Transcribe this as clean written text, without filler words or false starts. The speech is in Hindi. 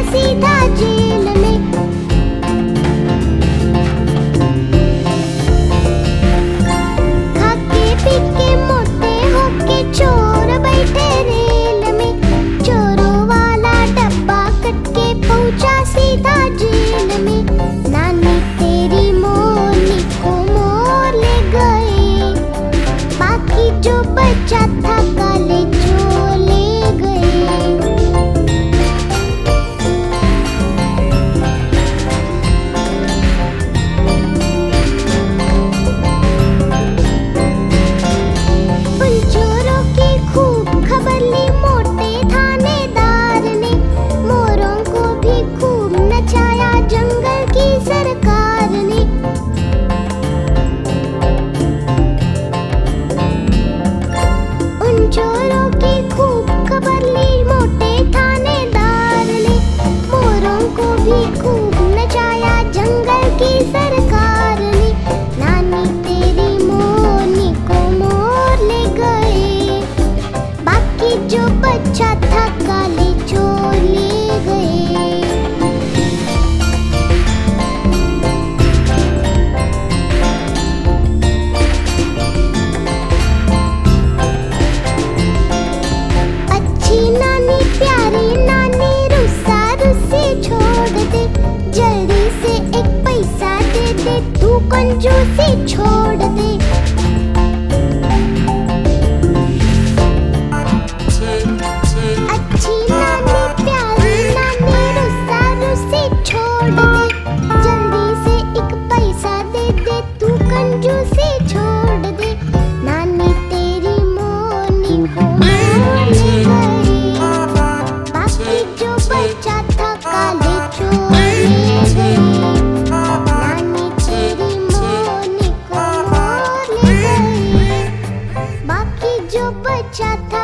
सीधा जेल में। खाके पी के मोटे होके चोर बैठे रेल में। चोरों वाला डब्बा कट के पहुंचा सीधा जेल में। नानी तेरी मोरनी को मोर ले गए, बाकी जो बचा था काले चोर ले गए। उन चोरों की खूब खबर ली मोटे थानेदार ने। मोरों को भी खूब नचाया जंगल की सरकार ने। उन चोरों की खूब खबर ली मोटे थानेदार ने। मोरों को भी खूब नचाया जंगल की सरकार ने। नानी तेरी मोरनी को मोर ले गए, बाकी जो बचा था काले चोर ले गए। अच्छी नानी प्यारी नानी रुस्सा रुस्सी छोड़ दे। जल्दी से एक पैसा दे दे, तू कंजूसी छोड़ दे। अच्छी नानी प्यारी नानी रुस्सा रुस्सी छोड़ दे। जल्दी से एक पैसा दे दे, तू कंजूसी छोड़ दे। नानी तेरी मोरनी को मोर ले गए, बाकी जो बचा था काले चोर ले गए। नानी तेरी मोरनी को मोर ले गए, बाकी जो बचा था